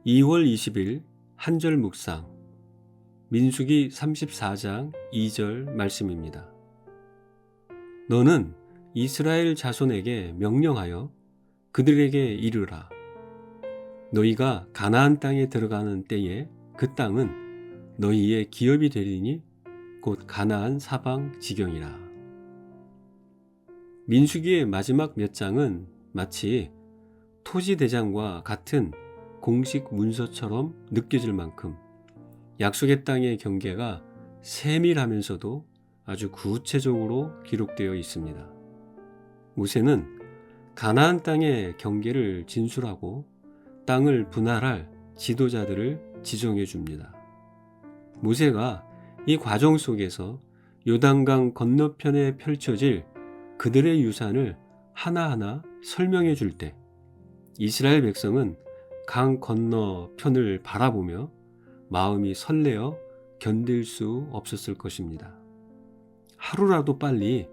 2월 20일 한절 묵상 민수기 34장 2절 말씀입니다. 너는 이스라엘 자손에게 명령하여 그들에게 이르라. 너희가 가나안 땅에 들어가는 때에 그 땅은 너희의 기업이 되리니 곧 가나안 사방 지경이라. 민수기의 마지막 몇 장은 마치 토지대장과 같은 공식 문서처럼 느껴질 만큼 약속의 땅의 경계가 세밀하면서도 아주 구체적으로 기록되어 있습니다. 모세는 가나안 땅의 경계를 진술하고 땅을 분할할 지도자들을 지정해 줍니다. 모세가 이 과정 속에서 요단강 건너편에 펼쳐질 그들의 유산을 하나하나 설명해 줄 때 이스라엘 백성은 강 건너편을 바라보며 마음이 설레어 견딜 수 없었을 것입니다. 하루라도 빨리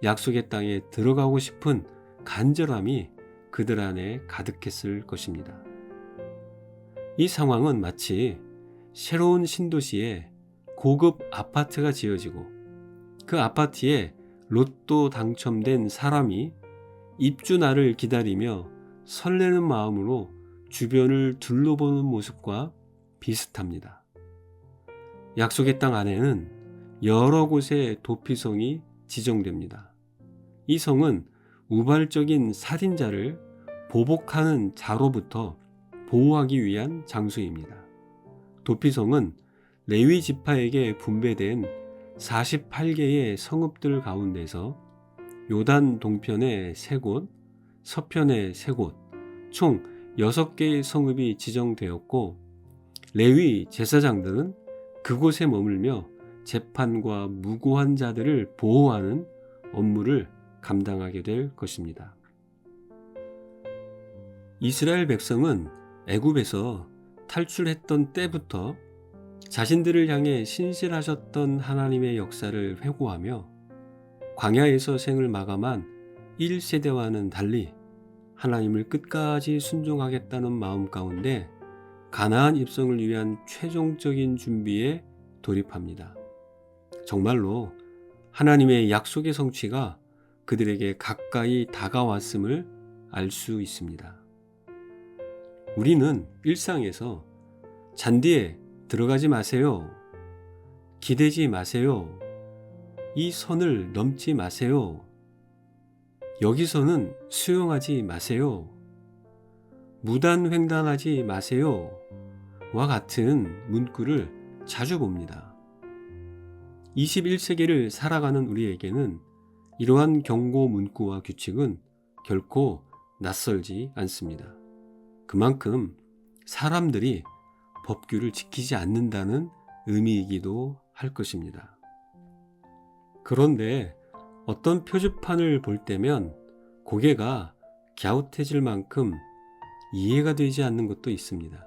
약속의 땅에 들어가고 싶은 간절함이 그들 안에 가득했을 것입니다. 이 상황은 마치 새로운 신도시에 고급 아파트가 지어지고 그 아파트에 로또 당첨된 사람이 입주 날을 기다리며 설레는 마음으로 주변을 둘러보는 모습과 비슷합니다. 약속의 땅 안에는 여러 곳의 도피성이 지정됩니다. 이 성은 우발적인 살인자를 보복하는 자로부터 보호하기 위한 장소입니다. 도피성은 레위 지파에게 분배된 48개의 성읍들 가운데서 요단 동편에 3곳, 서편에 3곳, 총 6개의 성읍이 지정되었고 레위 제사장들은 그곳에 머물며 재판과 무고한 자들을 보호하는 업무를 감당하게 될 것입니다. 이스라엘 백성은 애굽에서 탈출했던 때부터 자신들을 향해 신실하셨던 하나님의 역사를 회고하며 광야에서 생을 마감한 1세대와는 달리 하나님을 끝까지 순종하겠다는 마음 가운데 가나안 입성을 위한 최종적인 준비에 돌입합니다. 정말로 하나님의 약속의 성취가 그들에게 가까이 다가왔음을 알 수 있습니다. 우리는 일상에서 잔디에 들어가지 마세요. 기대지 마세요. 이 선을 넘지 마세요. 여기서는 수용하지 마세요. 무단횡단하지 마세요. 와 같은 문구를 자주 봅니다. 21세기를 살아가는 우리에게는 이러한 경고 문구와 규칙은 결코 낯설지 않습니다. 그만큼 사람들이 법규를 지키지 않는다는 의미이기도 할 것입니다. 그런데 어떤 표지판을 볼 때면 고개가 갸웃해질 만큼 이해가 되지 않는 것도 있습니다.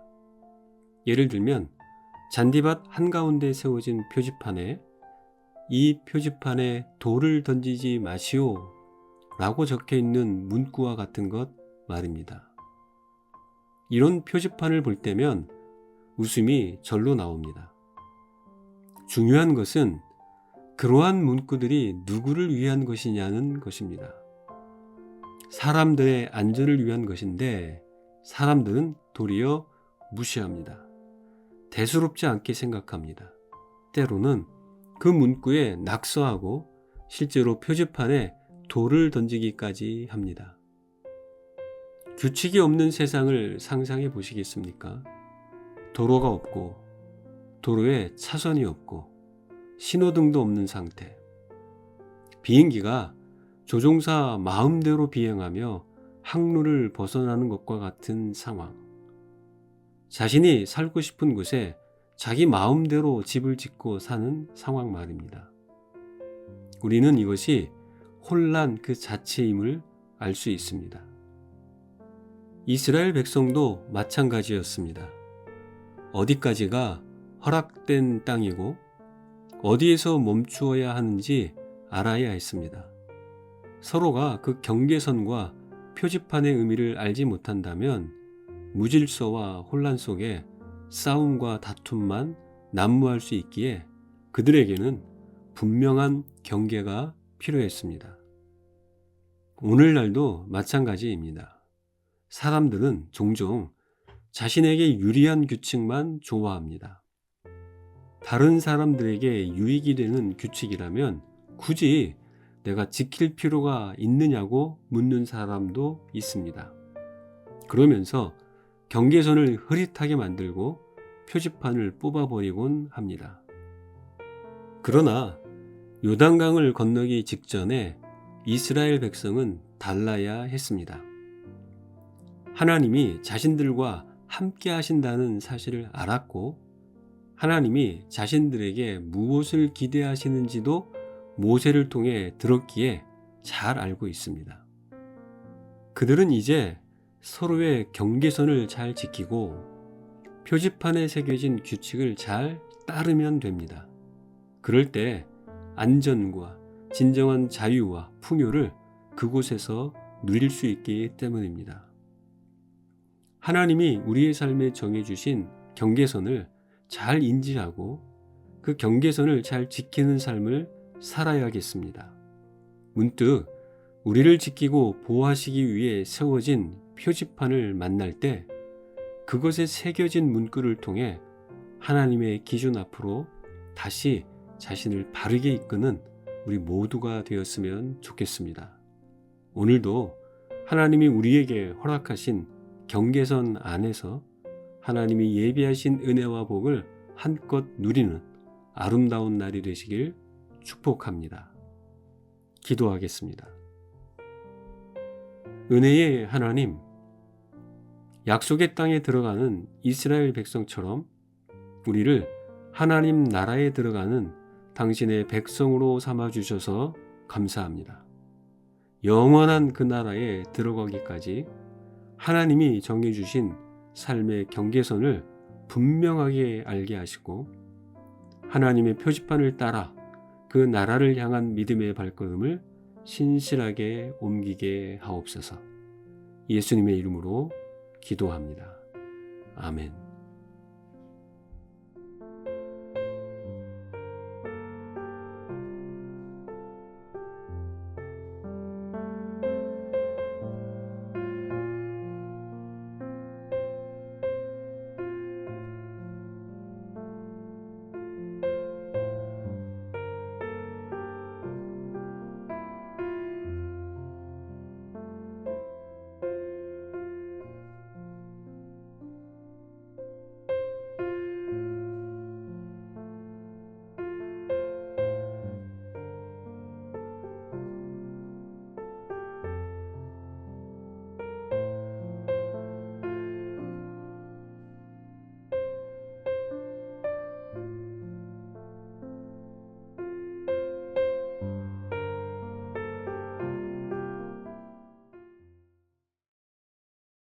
예를 들면 잔디밭 한가운데 세워진 표지판에 이 표지판에 돌을 던지지 마시오 라고 적혀 있는 문구와 같은 것 말입니다. 이런 표지판을 볼 때면 웃음이 절로 나옵니다. 중요한 것은 그러한 문구들이 누구를 위한 것이냐는 것입니다. 사람들의 안전을 위한 것인데 사람들은 도리어 무시합니다. 대수롭지 않게 생각합니다. 때로는 그 문구에 낙서하고 실제로 표지판에 돌을 던지기까지 합니다. 규칙이 없는 세상을 상상해 보시겠습니까? 도로가 없고 도로에 차선이 없고 신호등도 없는 상태. 비행기가 조종사 마음대로 비행하며 항로를 벗어나는 것과 같은 상황. 자신이 살고 싶은 곳에 자기 마음대로 집을 짓고 사는 상황 말입니다. 우리는 이것이 혼란 그 자체임을 알 수 있습니다. 이스라엘 백성도 마찬가지였습니다. 어디까지가 허락된 땅이고 어디에서 멈추어야 하는지 알아야 했습니다. 서로가 그 경계선과 표지판의 의미를 알지 못한다면 무질서와 혼란 속에 싸움과 다툼만 난무할 수 있기에 그들에게는 분명한 경계가 필요했습니다. 오늘날도 마찬가지입니다. 사람들은 종종 자신에게 유리한 규칙만 좋아합니다. 다른 사람들에게 유익이 되는 규칙이라면 굳이 내가 지킬 필요가 있느냐고 묻는 사람도 있습니다. 그러면서 경계선을 흐릿하게 만들고 표지판을 뽑아버리곤 합니다. 그러나 요단강을 건너기 직전에 이스라엘 백성은 달라야 했습니다. 하나님이 자신들과 함께 하신다는 사실을 알았고 하나님이 자신들에게 무엇을 기대하시는지도 모세를 통해 들었기에 잘 알고 있습니다. 그들은 이제 서로의 경계선을 잘 지키고 표지판에 새겨진 규칙을 잘 따르면 됩니다. 그럴 때 안전과 진정한 자유와 풍요를 그곳에서 누릴 수 있기 때문입니다. 하나님이 우리의 삶에 정해주신 경계선을 잘 인지하고 그 경계선을 잘 지키는 삶을 살아야겠습니다. 문득 우리를 지키고 보호하시기 위해 세워진 표지판을 만날 때 그것에 새겨진 문구를 통해 하나님의 기준 앞으로 다시 자신을 바르게 이끄는 우리 모두가 되었으면 좋겠습니다. 오늘도 하나님이 우리에게 허락하신 경계선 안에서 하나님이 예비하신 은혜와 복을 한껏 누리는 아름다운 날이 되시길 축복합니다. 기도하겠습니다. 은혜의 하나님, 약속의 땅에 들어가는 이스라엘 백성처럼 우리를 하나님 나라에 들어가는 당신의 백성으로 삼아주셔서 감사합니다. 영원한 그 나라에 들어가기까지 하나님이 정해주신 삶의 경계선을 분명하게 알게 하시고 하나님의 표지판을 따라 그 나라를 향한 믿음의 발걸음을 신실하게 옮기게 하옵소서. 예수님의 이름으로 기도합니다. 아멘.